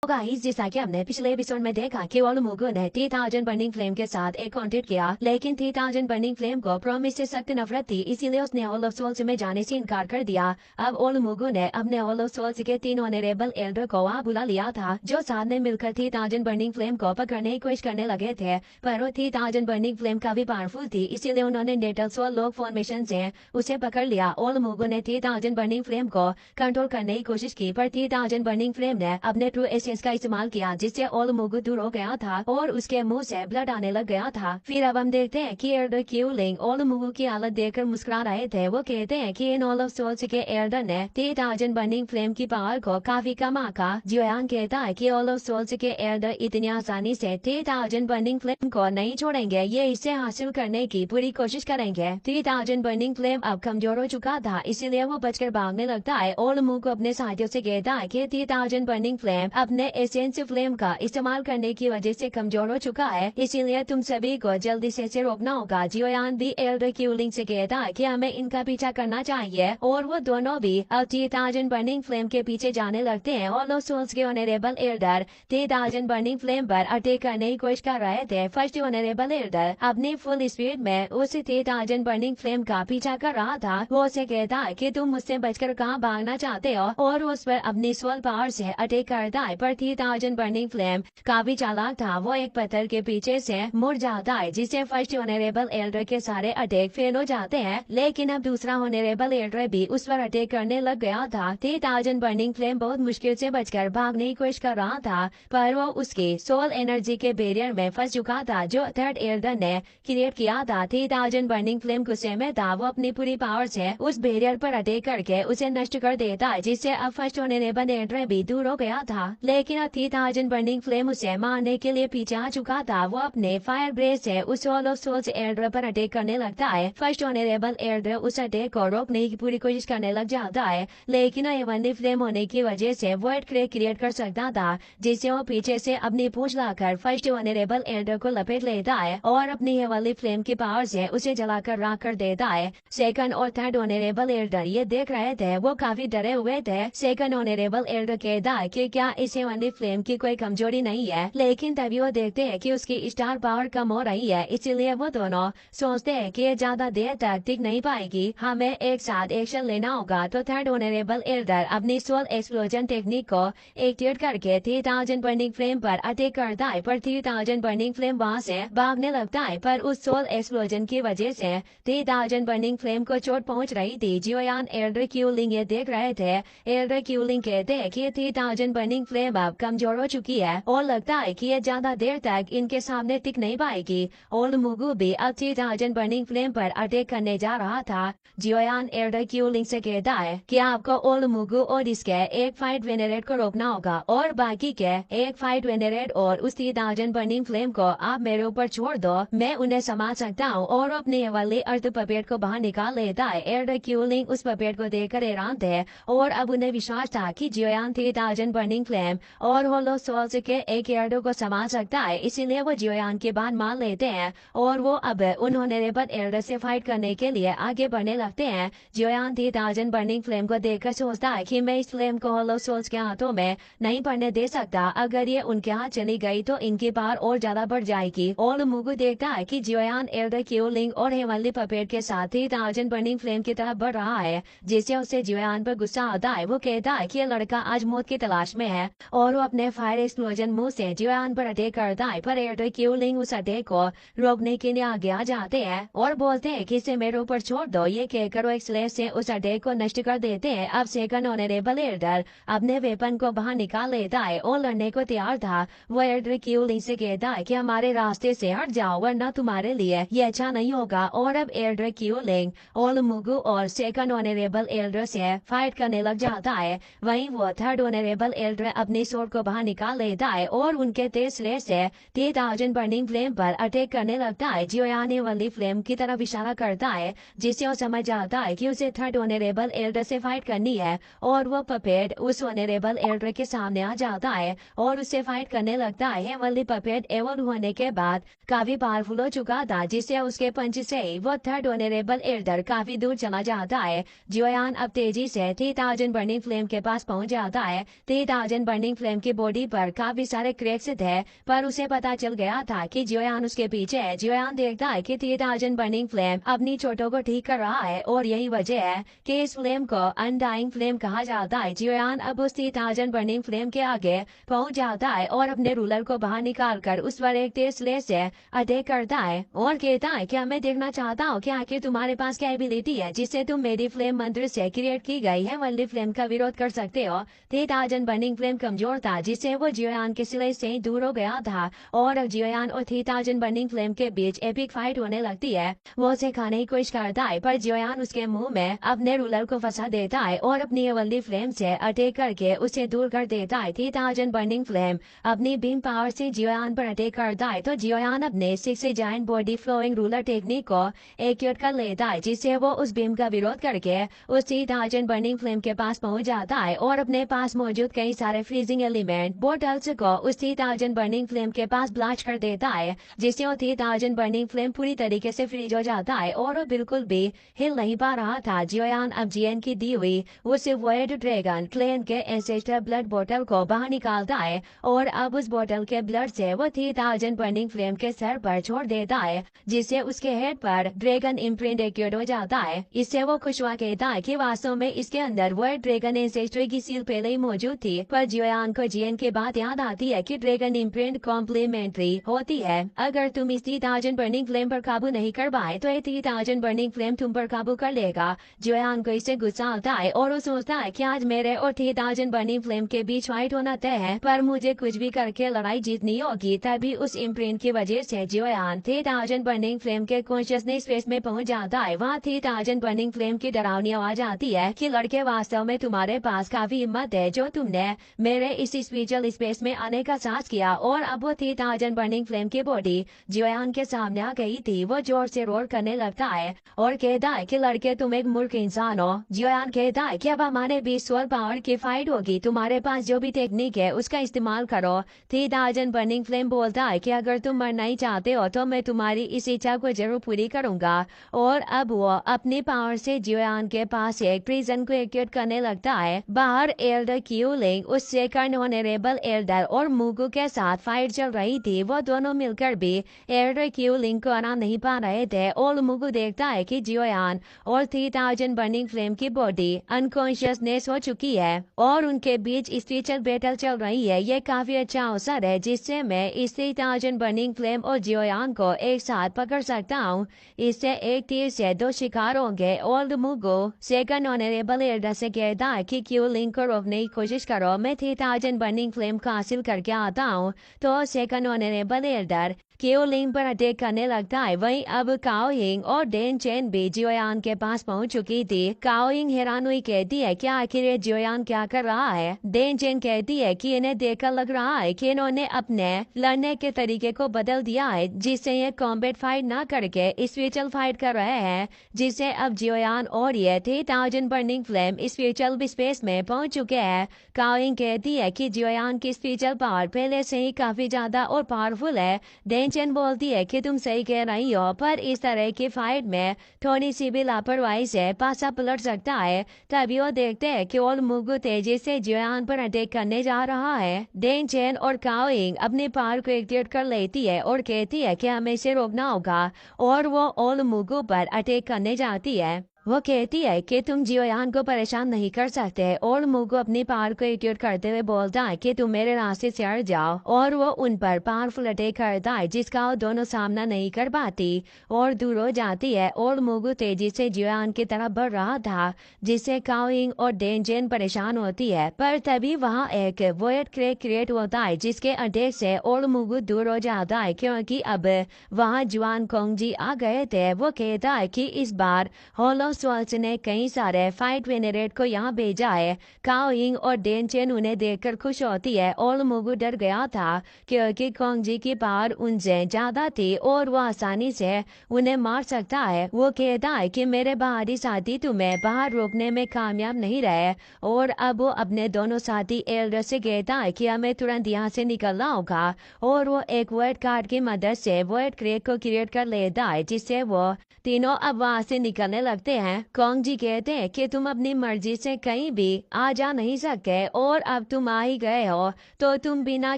Guys, जैसा कि हमने पिछले एपिसोड में देखा कि ओलुमुगु ने 3000 बर्निंग फ्लेम के साथ एक कॉन्ट्रैक्ट किया, लेकिन 3000 बर्निंग फ्लेम को प्रॉमिस से सख्त नफरत थी, इसीलिए उसने ऑल ऑफ सोल्स में जाने से इनकार कर दिया। अब ओलुमुगु ने अपने ऑल ऑफ सोल्स के 3 ऑनरेबल एल्डर को वहां बुला लिया था, जो साथ में मिलकर 3000 बर्निंग फ्लेम को पकड़ने की कोशिश करने लगे थे। पर वो 3000 बर्निंग फ्लेम काफी पावरफुल थी, इसीलिए उन्होंने नेटल सोल लोक फॉर्मेशन से उसे पकड़ लिया। ओलुमुगु ने 3000 बर्निंग फ्लेम को कंट्रोल करने की कोशिश की, पर 3000 बर्निंग फ्लेम ने अपने ट्रू एसेंस का इस्तेमाल किया, जिससे ओलुमुगु दूर हो गया था और उसके मुंह से ब्लड आने लग गया था। फिर अब हम देखते हैं कि एल्डर क्यूलिंग ओलुमुगु की हालत देखकर मुस्कुरा रहे थे। वो कहते हैं कि इन ऑल ऑफ सोल्स के एल्डर ने 3000 बर्निंग फ्लेम की पावर को काफी कम आंका। जियोयांग कहता है कि ऑल ऑफ सोल्स के एल्डर इतनी आसानी से 3000 बर्निंग फ्लेम को नहीं छोड़ेंगे, ये इसे हासिल करने की पूरी कोशिश करेंगे। 3000 बर्निंग फ्लेम अब कमजोर हो चुका था, इसीलिए वो बचकर भागने लगता है। ओलुमुगु अपने साथियों से कहता है कि 3000 बर्निंग फ्लेम अपने एसेंस फ्लेम का इस्तेमाल करने की वजह से कमजोर हो चुका है, इसीलिए तुम सभी को जल्दी से इसे रोकना होगा। जियोयान भी एल्डर क्यूलिंग से कहता है कि हमें इनका पीछा करना चाहिए, और वो दोनों भी अब 3000 बर्निंग फ्लेम के पीछे जाने लगते हैं। ऑल ऑफ सोल्स के ऑनरेबल एल्डर 3000 बर्निंग फ्लेम पर अटैक करने की कोशिश कर रहे थे। फर्स्ट ऑनरेबल एल्डर अपनी फुल स्पीड में उस 3000 बर्निंग फ्लेम का पीछा कर रहा था। वो उसे कहता है कि तुम मुझसे बचकर कहाँ भागना चाहते हो, और उस पर अपनी सोल पावर से अटैक करता है। पर 3000 बर्निंग फ्लेम काफी चालाक था, वो एक पत्थर के पीछे से मुड़ जाता है, जिससे फर्स्ट ऑनरेबल एल्डर के सारे अटैक फेल हो जाते हैं। लेकिन अब दूसरा ऑनरेबल एल्डर भी उस पर अटैक करने लग गया था। 3000 बर्निंग फ्लेम बहुत मुश्किल से बचकर भागने की कोशिश कर रहा था, पर वो उसकी सोल एनर्जी के बैरियर में फंस चुका था, जो थर्ड एल्डर ने क्रिएट किया था। 3000 बर्निंग फ्लेम गुस्से में था, वो अपनी पूरी पावर से उस बैरियर पर अटैक करके उसे नष्ट कर देता है, जिससे अब फर्स्ट ऑनरेबल एल्डर भी दूर हो गया था। लेकिन अब 3000 बर्निंग फ्लेम उसे मारने के लिए पीछे आ चुका था। वो अपने फायर ब्रेथ से उस ऑल ऑफ सोल्स एल्डर पर अटैक करने लगता है। फर्स्ट ऑनरेबल एल्डर उस अटैक को रोकने की पूरी कोशिश करने लग जाता है, लेकिन हेवनली फ्लेम होने की वजह से वॉइड क्रैक क्रिएट कर सकता था, जिससे वो पीछे से अपनी पूंछ लाकर फर्स्ट ऑनरेबल एल्डर को लपेट लेता है और अपनी हेवनली फ्लेम की पावर से उसे जलाकर राख कर देता है। सेकंड और थर्ड ऑनरेबल एल्डर ये देख रहे थे, वो काफी डरे हुए थे। सेकंड ऑनरेबल एल्डर कहता है कि क्या इस हेवनली फ्लेम की कोई कमजोरी नहीं है, लेकिन तभी वो देखते हैं कि उसकी स्टार पावर कम हो रही है, इसीलिए वो दोनों सोचते हैं कि ये ज्यादा देर तक टिक नहीं पाएगी, हमें एक साथ एक्शन लेना होगा। तो थर्ड ऑनरेबल एल्डर अपनी सोल एक्सप्लोजन टेक्निक को एक्टिवेट करके 3000 बर्निंग फ्लेम पर अटैक करता है, पर 3000 बर्निंग फ्लेम वहां से भागने लगता है। पर उस सोल एक्सप्लोजन की वजह से 3000 बर्निंग फ्लेम को चोट पहुंच रही थी। जियोयान एल्डर क्यूलिंग ये देख रहे थे। एल्डर क्यूलिंग कहते हैं कि 3000 बर्निंग फ्लेम अब कमजोर हो चुकी है और लगता है कि ये ज्यादा देर तक इनके सामने टिक नहीं पाएगी। ओलुमुगु भी अब 3000 बर्निंग फ्लेम पर अटैक करने जा रहा था। जियोयान एल्डर क्यूलिंग से कहता है कि आपको ओलुमुगु और इसके एक फाइट वेनेरेट को रोकना होगा, और बाकी के एक फाइट वेनेरेट और उस 3000 बर्निंग फ्लेम को आप मेरे ऊपर छोड़ दो, मैं उन्हें संभाल सकता हूँ। और अपने वाले अर्थ पपेट को बाहर निकाल लेता है। एल्डर क्यूलिंग उस पपेट को देखकर हैरान थे, और अब उन्हें विश्वास था कि जियोयान 3000 बर्निंग फ्लेम और होलो सोल्स के एक एल्डर को संभाल सकता है, इसीलिए वो जियोयान की बात मान लेते हैं, और वो अब उन ऑनरेबल एल्डर से फाइट करने के लिए आगे बढ़ने लगते हैं। जियोयान 3000 बर्निंग फ्लेम को देखकर सोचता है कि मैं इस फ्लेम को होलो सोल्स के हाथों में नहीं पड़ने दे सकता, अगर ये उनके हाथ चली गई तो इनकी पावर और ज्यादा बढ़ जाएगी। ओलुमुगु देखता है कि जियोयान एल्डर क्यूलिंग और हेवनली पपेट के साथ 3000 बर्निंग फ्लेम की तरफ बढ़ रहा है, जिससे उसे जियोयान पर गुस्सा आता है। वो कहता है कि ये लड़का आज मौत की तलाश में है, और वो अपने फायर एक्सप्लोजन मुंह से जियोयान पर अटैक करता है। पर एल्डर क्यूलिंग उस अटैक को रोकने के लिए आगे आ जाते हैं और बोलते हैं कि इसे मेरे ऊपर छोड़ दो। ये कहकर वो एक स्लेव से उस अटैक को नष्ट कर देते हैं। अब सेकंड ऑनरेबल एल्डर अपने वेपन को बाहर निकाल लेता है और लड़ने को तैयार था। वो एल्डर क्यूलिंग से कहता है कि हमारे रास्ते से हट जाओ, वरना तुम्हारे लिए ये अच्छा नहीं होगा। और अब एल्डर क्यूलिंग ओलुमुगु और सेकंड ऑनरेबल एल्डर से फाइट करने लग जाता है। वहीं वो थर्ड ऑनरेबल एल्डर अपनी सोर्ड को बाहर निकाल लेता है और उनके तेज स्लेट से 3000 बर्निंग फ्लेम पर अटैक करने लगता है। जियोयान वाली फ्लेम की तरफ इशारा करता है, जिससे वो समझ जाता है कि उसे थर्ड ऑनरेबल एल्डर से फाइट करनी है, और वो पपेट उस ऑनरेबल एल्डर के सामने आ जाता है और उससे फाइट करने लगता है। हेवनली पपेट एवल होने के बाद काफी पावरफुल हो चुका था, जिससे उसके पंच से वो थर्ड ऑनरेबल एल्डर काफी दूर चला जाता है। जियोयान अब तेजी से 3000 बर्निंग फ्लेम के पास पहुंच जाता है। 3000 बर्निंग बर्निंग फ्लेम की बॉडी पर काफी सारे क्रैक्स थे, पर उसे पता चल गया था कि जियोयान उसके पीछे है। जियोयान देखता है कि 3000 बर्निंग फ्लेम अपनी चोटों को ठीक कर रहा है और यही वजह है कि इस फ्लेम को अनडाइंग फ्लेम कहा जाता है। जियोयान अब उस 3000 बर्निंग फ्लेम के आगे पहुंच जाता है और अपने रूलर को बाहर निकाल कर उस पर एक तेज स्लेट से अटैक करता है और कहता है कि मैं देखना चाहता हूँ कि आखिर तुम्हारे पास क्या एबिलिटी है जिससे तुम मेरी फ्लेम मंत्र से क्रिएट की गई है वर्ल्ड फ्लेम का विरोध कर सकते हो। 3000 बर्निंग फ्लेम कमजोर था जिससे वो जियोयान के सिले से दूर हो गया था और जियोयान और 3000 बर्निंग फ्लेम के बीच एपिक फाइट होने लगती है। वो उसे खाने की कोशिश करता है पर जियोयान उसके मुंह में अपने रूलर को फंसा देता है और अपनी वर्ल्ड फ्लेम से अटैक करके उसे दूर कर देता है। 3000 बर्निंग फ्लेम अपनी बीम पावर से जियोयान पर अटैक करता है तो जियोयान अपने 6 giant body flowing ruler technique को एक्टिवेट कर लेता है जिससे वो उस बीम का विरोध करके उस 3000 बर्निंग फ्लेम के पास पहुंच जाता है और अपने पास मौजूद कई सारे फ्रीजिंग एलिमेंट बोटल्स को उस 3000 बर्निंग फ्लेम के पास ब्लास्ट कर देता है जिससे वो 3000 बर्निंग फ्लेम पूरी तरीके से फ्रीज हो जाता है और वो बिल्कुल भी हिल नहीं पा रहा था। जियोयान अब जीएन की दी हुई उस वॉइड ड्रैगन क्लेन के एंसेस्टर ब्लड बोतल को बाहर निकालता है और अब उस बोतल के ब्लड से वो 3000 बर्निंग फ्लेम के सर पर छोड़ देता है जिससे उसके हेड पर ड्रैगन इम्प्रिंट एक्टिवेट हो जाता है। इससे वो खुशवा कहता है कि वास्तव में इसके अंदर वॉइड ड्रैगन एंसेस्ट्री की सील पहले ही मौजूद थी, पर जियोयान को जीएन के बाद याद आती है कि ड्रैगन इम्प्रिंट कॉम्प्लीमेंट्री होती है। अगर तुम इस 3000 बर्निंग फ्लेम पर काबू नहीं कर पाए तो ये 3000 बर्निंग फ्लेम तुम पर काबू कर लेगा। जियोयान को इससे गुस्सा आता है और वो सोचता है कि आज मेरे और 3000 बर्निंग फ्लेम के बीच फाइट होना तय है, पर मुझे कुछ भी करके लड़ाई जीतनी होगी। तभी उस इम्प्रिंट की वजह से जियोयान 3000 बर्निंग फ्लेम के कॉन्शियसनेस स्पेस में पहुंच जाता है। वहाँ 3000 बर्निंग फ्लेम की डरावनी आवाज आती है कि लड़के वास्तव में तुम्हारे पास काफी हिम्मत है जो तुमने मेरे इस स्पिरिचुअल स्पेस में आने का साहस किया। और अब वो 3000 बर्निंग फ्लेम की बॉडी जियोयान के सामने आ गई थी। वो जोर से रोर करने लगता है और कहता है कि लड़के तुम एक मूर्ख इंसान हो। जियोयान कहता है कि अब हमारे बीच सोल पावर की फाइट होगी, तुम्हारे पास जो भी टेक्निक है उसका इस्तेमाल करो। 3000 बर्निंग फ्लेम बोलता है कि अगर तुम मरना ही चाहते हो तो मैं तुम्हारी इस इच्छा को जरूर पूरी करूंगा। और अब वो अपनी पावर से जियोयान के पास एक प्रिजन को एक्टिवेट करने लगता है। बाहर एल्डर क्यूलिंग उस सेकंड ऑनरेबल एल्डर और मुगु के साथ फाइट चल रही थी। वो दोनों मिलकर भी एल्डर क्यूलिंग को हरा नहीं पा रहे थे और मुगु देखता है कि जियोयान और 3000 बर्निंग फ्लेम की बॉडी अनकॉन्शियसनेस हो चुकी है और उनके बीच स्पिरिचुअल बैटल चल रही है। ये काफी अच्छा अवसर है जिससे मैं इस 3000 बर्निंग फ्लेम और जियोयान को एक साथ पकड़ सकता हूँ। इससे एक तीर से दो शिकार होंगे। ओल्ड मुगो सेकंड ऑनरेबल एल्डर से कहता है कि क्यूलिंग को रोकने की कोशिश करो, मैं 3000 बर्निंग फ्लेम को हासिल करके आता हूँ। तो सेकंड ऑनरेबल एल्डर क्यूलिंग पर अटैक करने लगता है। वहीं अब काओयिंग और डेन चेन भी जियोयान के पास पहुंच चुकी थी। काओयिंग हैरान हुई कहती है कि आखिर ये जियोयान क्या कर रहा है। डेन चेन कहती है कि इन्हें देखकर लग रहा है कि इन्होंने अपने लड़ने के तरीके को बदल दिया है जिससे ये कॉम्बैट फाइट ना करके स्पिरिचुअल फाइट कर रहे हैं, जिससे अब जियोयान और ये 3000 बर्निंग फ्लेम स्पिरिचुअल स्पेस में पहुंच चुके हैं। काओयिंग कहती है कि जियोयान की स्पिरिचुअल पावर पहले से ही काफी ज्यादा और पावरफुल है। डेंचन बोलती है कि तुम सही कह रही हो, पर इस तरह की फाइट में थोड़ी सी भी लापरवाही से पासा पलट सकता है। तभी वो देखते हैं कि ओल्ड मुगु तेजी से जियोयान पर अटैक करने जा रहा है। डेंचन और काओयिंग अपने पावर को एक्टिवेट कर लेती है और कहती है कि हमें इसे रोकना होगा और वो ओल्ड मुगु पर अटैक करने जाती है। वो कहती है कि तुम जियोयान को परेशान नहीं कर सकते और मुगु अपनी पावर को एक्टिवेट करते हुए बोलता है कि तुम मेरे रास्ते से हट जाओ और वो उन पर पावरफुल अटैक करता है जिसका वो दोनों सामना नहीं कर पाती और दूर हो जाती है। और मुगु तेजी से जियोयान की तरफ बढ़ रहा था जिससे काओयिंग और डेंजेन परेशान होती है। पर तभी वहाँ एक वॉइड क्रैक क्रिएट होता है जिसके अटैक से और मुगु दूर हो जाता है क्योंकि अब वहाँ जुआन कोंगजी आ गए थे। वो कहता है कि इस बार होलो स्वाल्स ने कई सारे फाइट वेनेरेट को यहाँ भेजा है। काओयिंग और डेनचेन उन्हें देखकर खुश होती है और मुगु डर गया था क्योंकि कोंगजी की पावर उनसे ज्यादा थी और वो आसानी से उन्हें मार सकता है। वो कहता है कि मेरे बाहरी साथी तुम्हें बाहर रोकने में कामयाब नहीं रहे और अब वो अपने दोनों साथी एल्डर से कहता है कि हमें तुरंत यहाँ से निकलना होगा और वो एक वर्ड कार्ड की मदद से वर्ड क्रेक को क्रिएट कर लेता है जिससे वो तीनों अब वहाँ से निकलने लगते हैं। हैं। कॉन्ग जी कहते हैं कि तुम अपनी मर्जी से कहीं भी आ जा नहीं सकते और अब तुम आ ही गए हो तो तुम बिना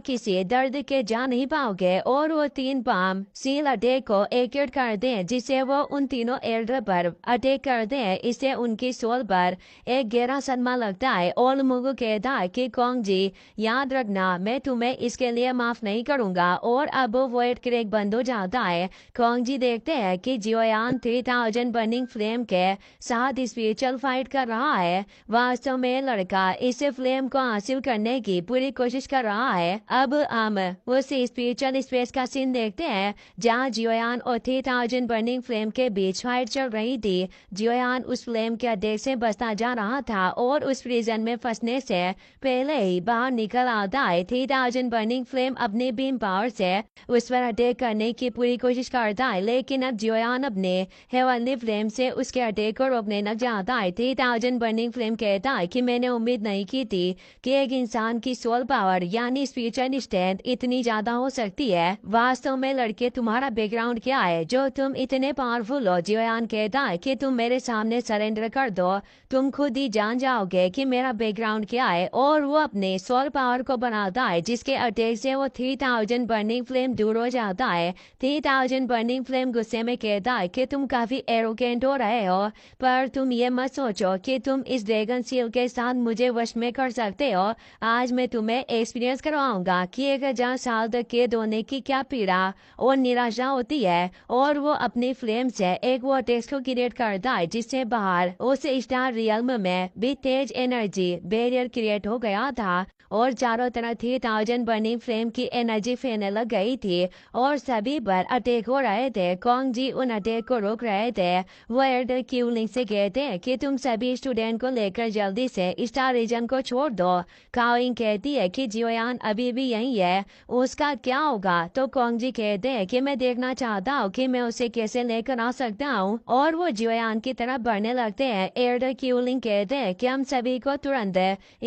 किसी दर्द के जा नहीं पाओगे। और वो 3 पाम सील अटैक को एक्ट कर दें जिससे वो उन तीनों एल्डर पर अटैक कर दें। इससे उनकी सोल पर एक गहरा सदमा लगता है और मुगु कहता है कि कॉन्ग जी याद रखना मैं तुम्हें इसके लिए माफ नहीं करूंगा। और अब वॉइड क्रैक बंद हो जाता है। कॉन्ग जी देखते हैं कि जियोयान 3000 बर्निंग फ्लेम के साथ स्पिरिचुअल फाइट कर रहा है। वास्तव में लड़का इस फ्लेम को हासिल करने की पूरी कोशिश कर रहा है। अब हम उस स्पिरिचुअल स्पेस का सीन देखते हैं जहाँ जियोयान और 3000 बर्निंग फ्लेम के बीच फाइट चल रही थी। जियोयान उस फ्लेम के अटैक से बचता जा रहा था और उस प्रिजन में फंसने से पहले ही बाहर निकल आता है। 3000 बर्निंग फ्लेम अपने बीम पावर से उस पर अटैक करने की पूरी कोशिश करता है लेकिन अब जियोयान अपने हेवनली फ्लेम से उसके अटैक को रोकने लग जाता है। 3000 बर्निंग फ्लेम कहता है कि मैंने उम्मीद नहीं की थी कि एक इंसान की सोल पावर यानी स्पिरिचुअल स्ट्रेंथ इतनी ज्यादा हो सकती है। वास्तव में लड़के तुम्हारा बैकग्राउंड क्या है जो तुम इतने पावरफुल हो? जियोयान कहता है कि तुम मेरे सामने सरेंडर कर दो, तुम खुद ही जान जाओगे कि मेरा बैकग्राउंड क्या है। और वो अपने सोल पावर को बनाता है जिसके अटैक से वो 3000 बर्निंग फ्लेम दूर हो जाता है। 3000 बर्निंग फ्लेम गुस्से में कहता है कि तुम काफी एरोगेंट हो रहे हो पर तुम ये मत सोचो कि तुम इस ड्रैगन सील के साथ मुझे वश में कर सकते हो। आज मैं तुम्हें एक्सपीरियंस करवाऊंगा कि 1000 साल तक कैद होने की क्या पीड़ा और निराशा होती है। और वो अपनी फ्लेम से एक वो टेक्स्ट को क्रिएट करता है जिससे बाहर उस स्टार रियल्म में भी तेज एनर्जी बैरियर क्रिएट हो गया था और चारों तरफ 3000 बर्निंग फ्लेम की एनर्जी फैलने लग गई थी और सभी पर अटैक हो रहे थे। कॉन्ग जी उन अटैक को रोक रहे थे। वो एल्डर क्यूलिंग से कहते हैं कि तुम सभी स्टूडेंट को लेकर जल्दी से स्टार रीजन को छोड़ दो। काओइंग कहती है कि जियोयान अभी भी यही है, उसका क्या होगा? तो कॉन्ग जी कहते हैं कि मैं देखना चाहता हूँ कि मैं उसे कैसे लेकर आ सकता हूँ और वो जियोयान की तरफ बढ़ने लगते हैं। एल्डर क्यूलिंग कहते हैं कि हम सभी को तुरंत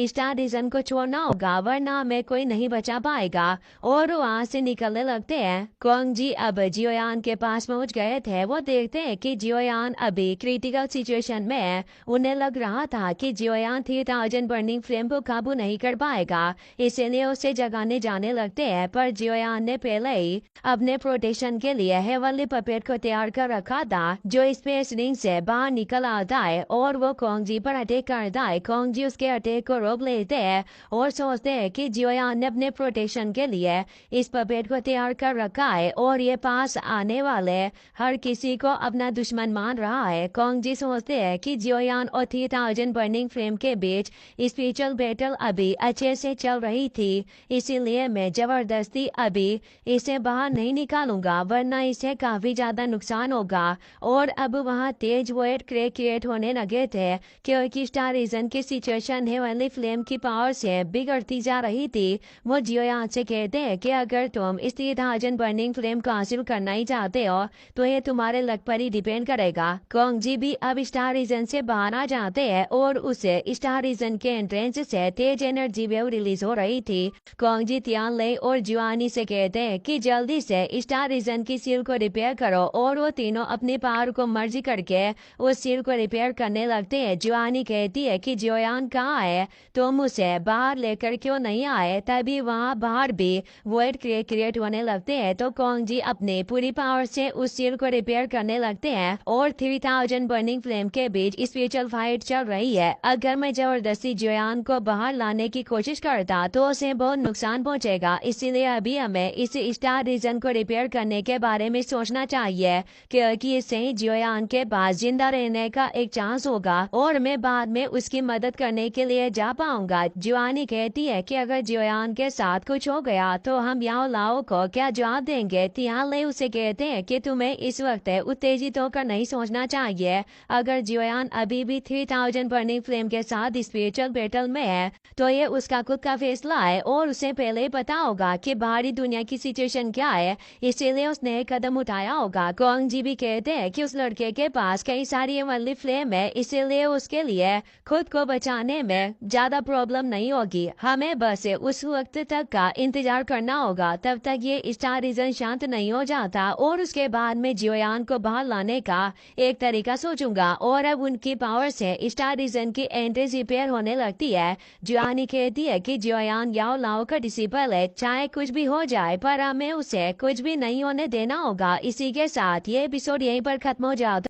स्टार रीजन को छोड़ना होगा वरना हमें कोई नहीं बचा पाएगा। और वहाँ से निकलने लगते हैं। कॉन्ग जी अब जियोयान के पास पहुंच गए थे। वो देखते हैं कि जियोयान अभी क्रिटिकल सिचुएशन में है। उन्हें लग रहा था कि जियोयान 3000 बर्निंग फ्लेम को काबू नहीं कर पाएगा इसीलिए उसे जगाने जाने लगते हैं। पर जियोयान ने पहले ही अपने प्रोटेक्शन के लिए हेवनली पपेट को तैयार कर रखा था जो स्पेस रिंग से बाहर निकल आता है और वो कॉन्ग जी पर अटैक करता है। कॉन्ग जी उसके अटैक को रोक लेते हैं और सोचते हैं कि जियोयान ने अपने प्रोटेक्शन के लिए इस पपेट को तैयार कर रखा है और ये पास आने वाले हर किसी को अपना दुश्मन मान रहा है। कॉन्ग जी सोचते हैं कि जियोयान और 3000 बर्निंग फ्लेम के बीच स्पिरिचुअल बैटल अभी अच्छे से चल रही थी इसीलिए मैं जबरदस्ती अभी इसे बाहर नहीं निकालूंगा वरना इसे काफी ज्यादा नुकसान होगा। और अब वहाँ तेज वॉइड क्रैक क्रिएट होने लगे थे क्योंकि स्टार रीजन की सिचुएशन हेवनली फ्लेम की पावर से बिगड़ती जा रही थी। वो जियोयान से कहते हैं कि अगर तुम इस 3000 बर्निंग फ्लेम को हासिल करना ही चाहते हो तो ये तुम्हारे लक पर ही डिपेंड करेगा। कॉन्ग जी भी अब स्टार रीजन से बाहर आ जाते हैं और उसे स्टार रीजन के एंट्रेंस से तेज एनर्जी वेव रिलीज हो रही थी। कॉन्ग जी तियान ले और जुआनी से कहते हैं कि जल्दी से स्टार रीजन की सील को रिपेयर करो और वो तीनों अपनी पावर को मर्ज करके उस सील को रिपेयर करने लगते हैं। जुआनी कहती है कि जियोयान कहाँ है, तुम उसे बाहर लेकर क्यों नहीं आए? तभी वहाँ बाहर भी वॉइड क्रिएट होने लगते हैं। तो कॉन्ग जी अपने पूरी पावर से उस सील को रिपेयर करने लगते हैं और 3000 बर्निंग फ्लेम के बीच स्पिरिचुअल फाइट चल रही है। अगर मैं जबरदस्ती जियोयान को बाहर लाने की कोशिश करता तो उसे बहुत नुकसान पहुंचेगा इसीलिए अभी हमें इस स्टार रीजन को रिपेयर करने के बारे में सोचना चाहिए क्योंकि इससे ही जियोयान के पास जिंदा रहने का एक चांस होगा और मैं बाद में उसकी मदद करने के लिए जा पाऊंगा। जुआनी कहती है कि अगर जियोयान के साथ कुछ हो गया तो हम याओ लाओ को क्या जवाब देंगे? तियान ले उसे कहते हैं कि तुम्हें इस वक्त उत्तेजित होकर नहीं सोचना चाहिए। अगर जियोयान अभी भी 3000 बर्निंग फ्लेम के साथ स्पिरिचुअल बैटल में है तो ये उसका खुद का फैसला है और उसे पहले ही पता होगा कि बाहरी दुनिया की सिचुएशन क्या है इसीलिए उसने एक कदम उठाया होगा। कॉन्ग जी भी कहते हैं कि उस लड़के के पास कई सारी हेवनली फ्लेम है इसीलिए उसके लिए खुद को बचाने में ज्यादा प्रॉब्लम नहीं होगी। हमें बस उस वक्त तक का इंतजार करना होगा तब तक ये स्टार रीजन शांत नहीं हो जाता और उसके बाद में जियोयान को बाहर लाने का एक तरीका सोचूंगा और अब उनकी पावर से स्टार रीजन की एंट्री रिपेयर होने लगती है। जुआनी कहती है कि जोयान याओ लाओ का से पहले चाहे कुछ भी हो जाए पर हमें उसे कुछ भी नहीं होने देना होगा। इसी के साथ ये एपिसोड यहीं पर खत्म हो जाता